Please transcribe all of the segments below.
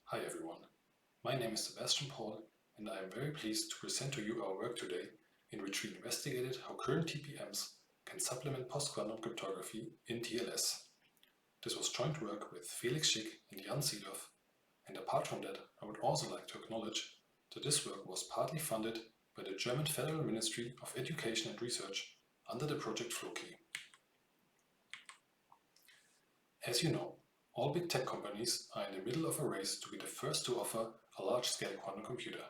Hi everyone, my name is Sebastian Paul and I am very pleased to present to you our work today in which we investigated how current TPMs can supplement post-quantum cryptography in TLS. This was joint work with Felix Schick and Seedorf, and apart from that I would also like to acknowledge that this work was partly funded by the German Federal Ministry of Education and Research under the project Floki. As you know, all big tech companies are in the middle of a race to be the first to offer a large-scale quantum computer.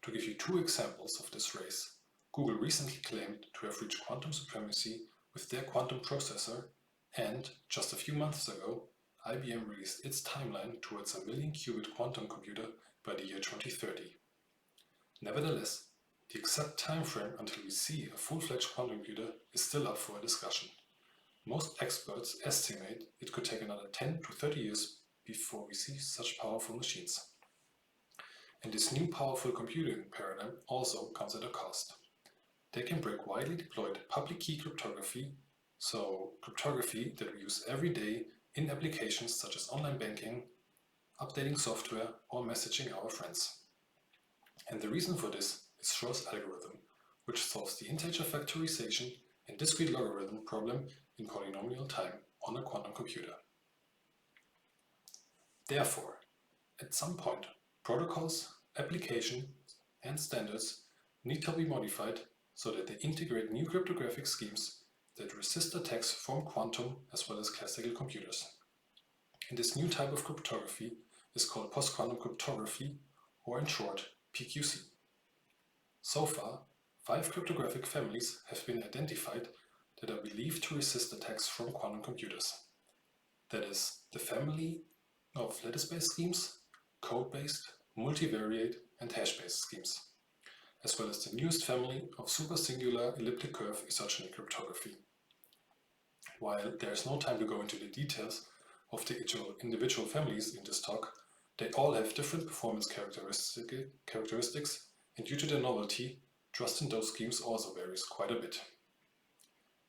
To give you two examples of this race, Google recently claimed to have reached quantum supremacy with their quantum processor, and just a few months ago, IBM released its timeline towards a million-qubit quantum computer by the year 2030. Nevertheless, the exact time frame until we see a full-fledged quantum computer is still up for a discussion. Most experts estimate it could take another 10 to 30 years before we see such powerful machines. And this new powerful computing paradigm also comes at a cost. They can break widely deployed public key cryptography, so cryptography that we use every day in applications such as online banking, updating software, or messaging our friends. And the reason for this is Shor's algorithm, which solves the integer factorization and discrete logarithm problem in polynomial time on a quantum computer. Therefore, at some point, protocols, applications, and standards need to be modified so that they integrate new cryptographic schemes that resist attacks from quantum as well as classical computers. And this new type of cryptography is called post-quantum cryptography, or in short, PQC. So far, 5 cryptographic families have been identified that are believed to resist attacks from quantum computers. That is, the family of lattice-based schemes, code-based, multivariate, and hash-based schemes, as well as the newest family of supersingular elliptic curve isogeny cryptography. While there is no time to go into the details of the individual families in this talk, they all have different performance characteristics, and due to their novelty, trust in those schemes also varies quite a bit.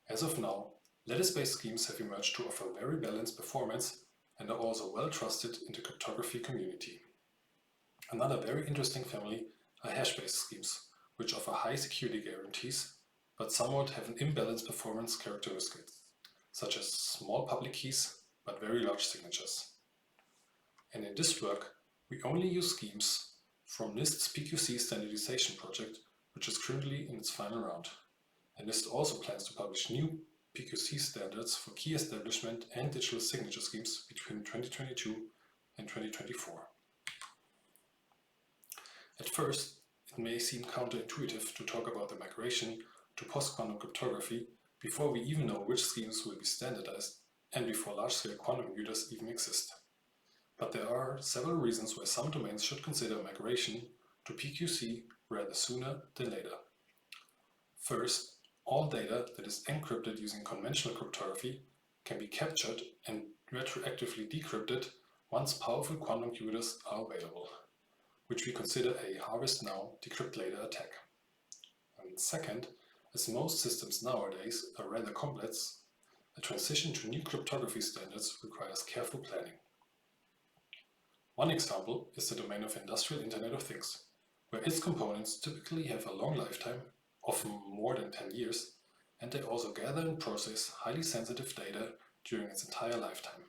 As of now, lattice-based schemes have emerged to offer very balanced performance and are also well trusted in the cryptography community. Another very interesting family are hash-based schemes, which offer high security guarantees, but somewhat have an imbalanced performance characteristics, such as small public keys but very large signatures. And in this work, we only use schemes from NIST's PQC standardization project, which is currently in its final round. And NIST also plans to publish new PQC standards for key establishment and digital signature schemes between 2022 and 2024. At first, it may seem counterintuitive to talk about the migration to post-quantum cryptography before we even know which schemes will be standardized and before large-scale quantum computers even exist. But there are several reasons why some domains should consider migration to PQC rather sooner than later. First, all data that is encrypted using conventional cryptography can be captured and retroactively decrypted once powerful quantum computers are available, which we consider a harvest now, decrypt later attack. And second, as most systems nowadays are rather complex, a transition to new cryptography standards requires careful planning. One example is the domain of Industrial Internet of Things, where its components typically have a long lifetime, often more than 10 years, and they also gather and process highly sensitive data during its entire lifetime.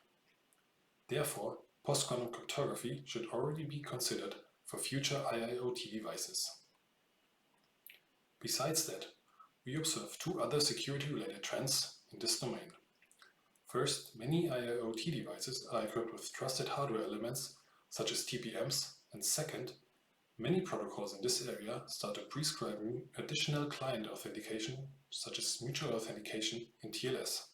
Therefore, post-quantum cryptography should already be considered for future IIoT devices. Besides that, we observe two other security-related trends in this domain. First, many IIoT devices are equipped with trusted hardware elements such as TPMs, and second, many protocols in this area started prescribing additional client authentication, such as mutual authentication in TLS.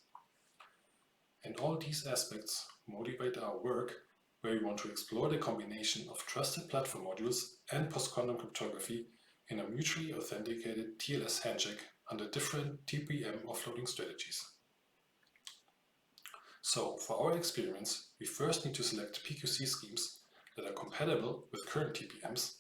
And all these aspects motivate our work, where we want to explore the combination of trusted platform modules and post-quantum cryptography in a mutually authenticated TLS handshake under different TPM offloading strategies. So, for our experiments, we first need to select PQC schemes that are compatible with current TPMs,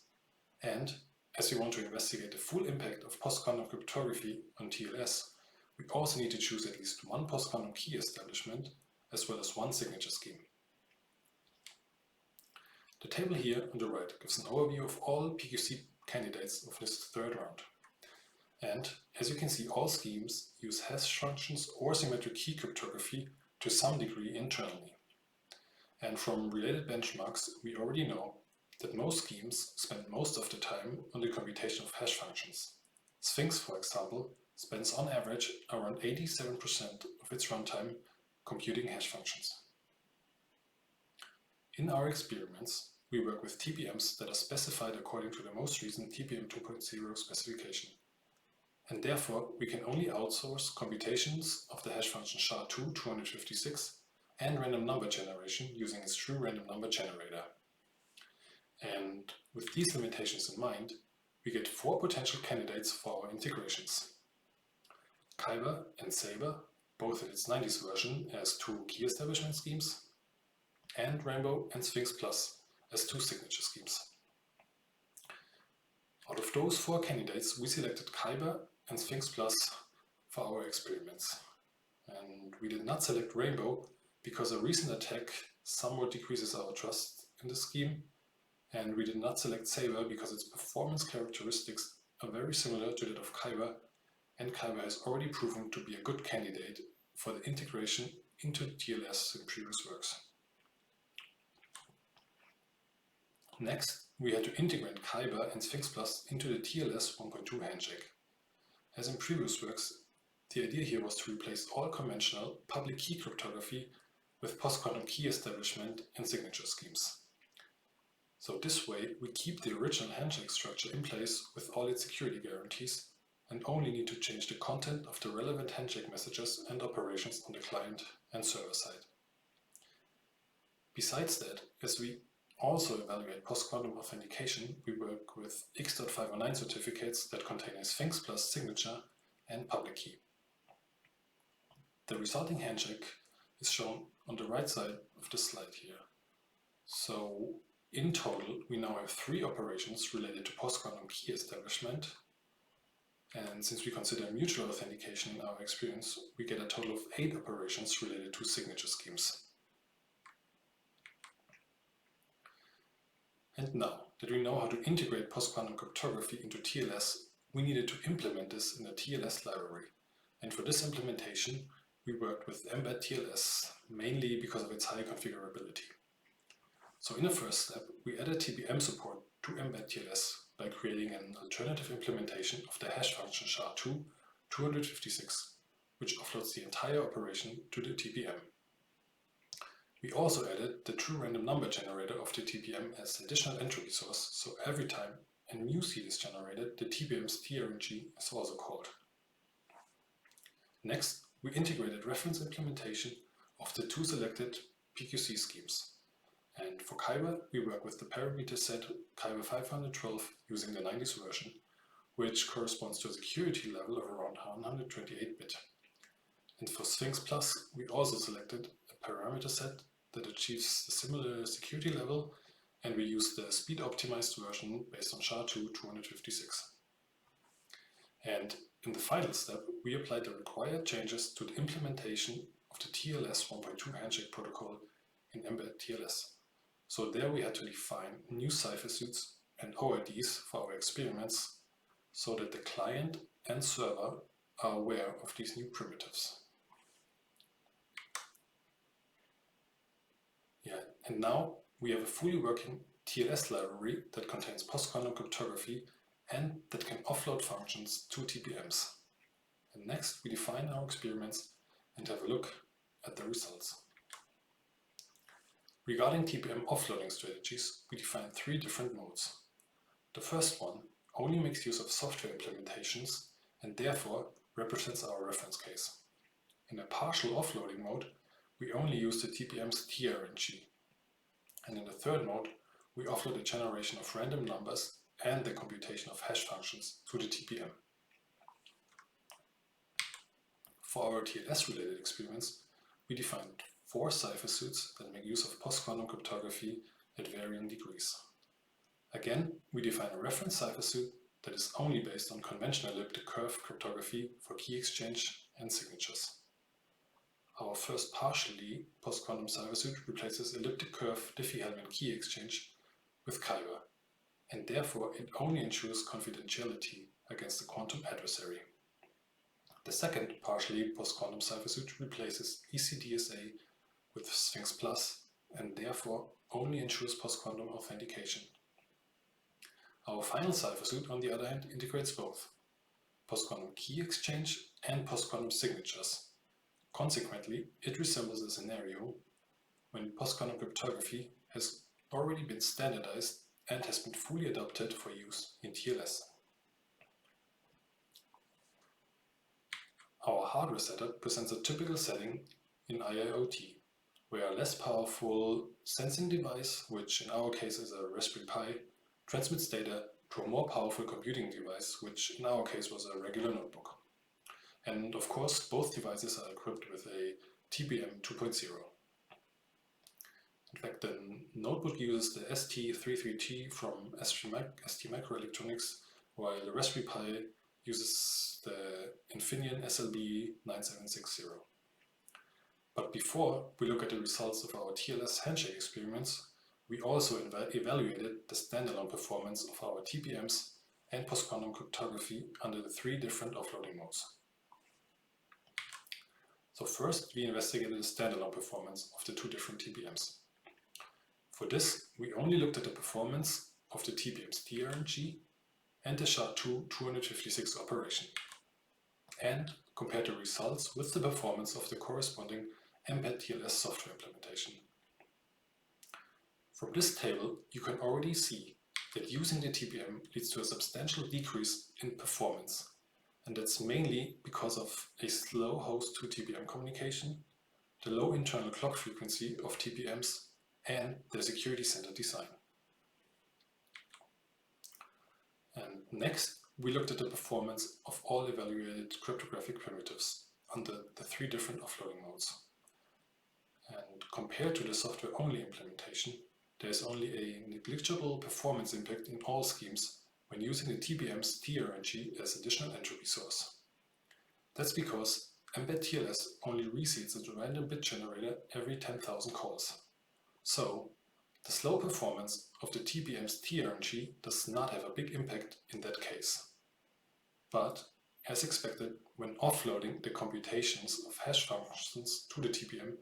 and as we want to investigate the full impact of post-quantum cryptography on TLS, we also need to choose at least one post-quantum key establishment as well as one signature scheme. The table here on the right gives an overview of all PQC candidates of this third round. And as you can see, all schemes use hash functions or symmetric key cryptography to some degree internally. And from related benchmarks, we already know that most schemes spend most of the time on the computation of hash functions. Sphinx, for example, spends on average around 87% of its runtime computing hash functions. In our experiments, we work with TPMs that are specified according to the most recent TPM 2.0 specification. And therefore, we can only outsource computations of the hash function SHA-2 256 and random number generation using its true random number generator. And with these limitations in mind, we get 4 potential candidates for our integrations. Kyber and Saber, both in its 90s version as 2 key establishment schemes, and Rainbow and Sphinx Plus as 2 signature schemes. Out of those 4 candidates, we selected Kyber and Sphinx Plus for our experiments. And we did not select Rainbow because a recent attack somewhat decreases our trust in the scheme, and we did not select Saber because its performance characteristics are very similar to that of Kyber, and Kyber has already proven to be a good candidate for the integration into TLS in previous works. Next, we had to integrate Kyber and Sphinx Plus into the TLS 1.2 handshake. As in previous works, the idea here was to replace all conventional public key cryptography with post-quantum key establishment and signature schemes. So this way, we keep the original handshake structure in place with all its security guarantees and only need to change the content of the relevant handshake messages and operations on the client and server side. Besides that, as we also evaluate post-quantum authentication, we work with X.509 certificates that contain a Sphinx Plus signature and public key. The resulting handshake is shown on the right side of the slide here. So in total, we now have 3 operations related to post-quantum key establishment. And since we consider mutual authentication in our experience, we get a total of 8 operations related to signature schemes. And now that we know how to integrate post-quantum cryptography into TLS, we needed to implement this in the TLS library. And for this implementation, we worked with Embed TLS, mainly because of its high configurability. So in the first step, we added TPM support to Embed TLS by creating an alternative implementation of the hash function SHA-2 256, which offloads the entire operation to the TPM. We also added the true random number generator of the TPM as additional entropy source, so every time a new seed is generated, the TPM's TRNG is also called. Next, we integrated reference implementation of the 2 selected PQC schemes. And for Kyber, we work with the parameter set Kyber 512 using the 90s version, which corresponds to a security level of around 128-bit. And for Sphinx Plus, we also selected a parameter set that achieves a similar security level, and we use the speed optimized version based on SHA-2 256. And in the final step, we applied the required changes to the implementation of the TLS 1.2 handshake protocol in Embed TLS. So there we had to define new cipher suits and OIDs for our experiments so that the client and server are aware of these new primitives. And now we have a fully working TLS library that contains post-quantum cryptography and that can offload functions to TPMs. And next we define our experiments and have a look at the results. Regarding TPM offloading strategies, we define 3 different modes. The first one only makes use of software implementations and therefore represents our reference case. In a partial offloading mode, we only use the TPM's TRNG. And in the third mode, we offload the generation of random numbers and the computation of hash functions to the TPM. For our TLS-related experiments, we defined 4 cipher suits that make use of post-quantum cryptography at varying degrees. Again, we define a reference cipher suit that is only based on conventional elliptic curve cryptography for key exchange and signatures. Our first partially post-quantum cipher suit replaces elliptic curve Diffie-Hellman key exchange with Kyber, and therefore it only ensures confidentiality against the quantum adversary. The second, partially post-quantum ciphersuit replaces ECDSA with Sphinx Plus and therefore only ensures post-quantum authentication. Our final ciphersuit, on the other hand, integrates both post-quantum key exchange and post-quantum signatures. Consequently, it resembles a scenario when post-quantum cryptography has already been standardized and has been fully adopted for use in TLS. Our hardware setup presents a typical setting in IIoT, where a less powerful sensing device, which in our case is a Raspberry Pi, transmits data to a more powerful computing device, which in our case was a regular notebook. And of course, both devices are equipped with a TPM 2.0. In fact, the notebook uses the ST33T from ST Microelectronics, while the Raspberry Pi uses the Infineon SLB 9760. But before we look at the results of our TLS handshake experiments, we also evaluated the standalone performance of our TPMs and post-quantum cryptography under the three different offloading modes. So first, we investigated the standalone performance of the two different TPMs. For this, we only looked at the performance of the TPM's TRNG and the SHA-2 256 operation, and compared the results with the performance of the corresponding Mbed TLS software implementation. From this table, you can already see that using the TPM leads to a substantial decrease in performance, and that's mainly because of a slow host to TPM communication, the low internal clock frequency of TPMs, and their security center design. And next, we looked at the performance of all evaluated cryptographic primitives under the three different offloading modes. And compared to the software-only implementation, there is only a negligible performance impact in all schemes when using the TPM's TRNG as additional entropy source. That's because Mbed TLS only reseeds a random bit generator every 10,000 calls. So, the slow performance of the TPM's TRNG does not have a big impact in that case. But, as expected, when offloading the computations of hash functions to the TPM,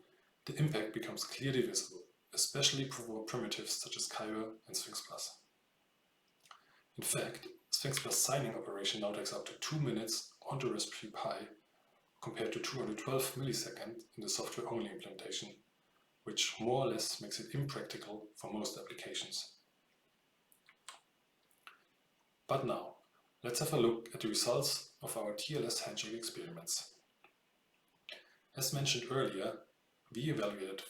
the impact becomes clearly visible, especially for primitives such as Kyber and Sphinx Plus. In fact, Sphinx Plus signing operation now takes up to 2 minutes on the Raspberry Pi compared to 212 milliseconds in the software-only implementation, which more or less makes it impractical for most applications. But now, let's have a look at the results of our TLS handshake experiments. As mentioned earlier, we evaluated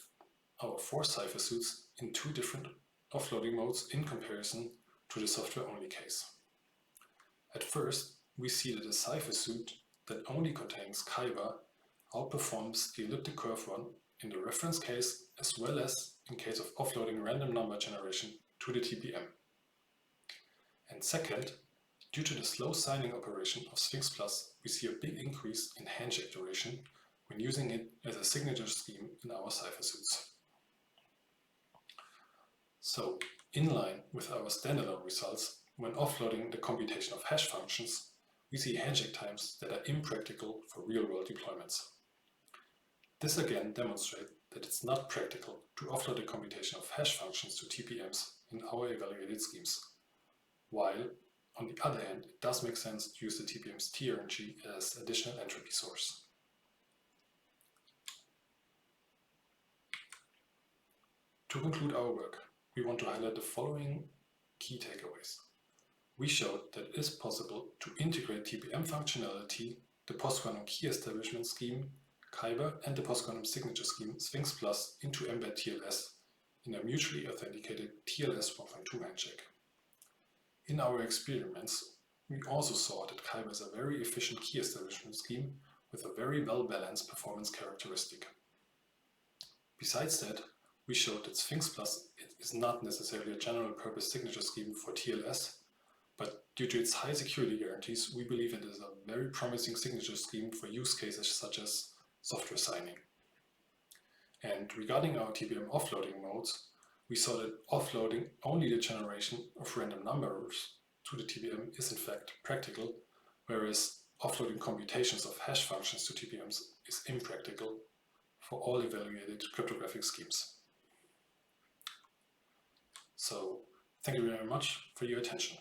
our 4 ciphersuits in 2 different offloading modes in comparison to the software-only case. At first, we see that a ciphersuit that only contains Kyber outperforms the elliptic curve one in the reference case as well as in case of offloading random number generation to the TPM. And second, due to the slow signing operation of Sphinx Plus, we see a big increase in handshake duration when using it as a signature scheme in our ciphersuits. So, in line with our standalone results, when offloading the computation of hash functions, we see handshake times that are impractical for real-world deployments. This again demonstrates that it's not practical to offload the computation of hash functions to TPMs in our evaluated schemes, while, on the other hand, it does make sense to use the TPM's TRNG as additional entropy source. To conclude our work, we want to highlight the following key takeaways. We showed that it is possible to integrate TPM functionality, the post-quantum key establishment scheme, Kyber, and the post-quantum signature scheme Sphinx Plus into Mbed TLS in a mutually authenticated TLS 1.2 handshake. In our experiments, we also saw that Kyber is a very efficient key establishment scheme with a very well-balanced performance characteristic. Besides that, we showed that Sphinx Plus is not necessarily a general-purpose signature scheme for TLS, but due to its high security guarantees, we believe it is a very promising signature scheme for use cases such as software signing. And regarding our TPM offloading modes, we saw that offloading only the generation of random numbers to the TPM is in fact practical, whereas offloading computations of hash functions to TPMs is impractical for all evaluated cryptographic schemes. So, thank you very much for your attention.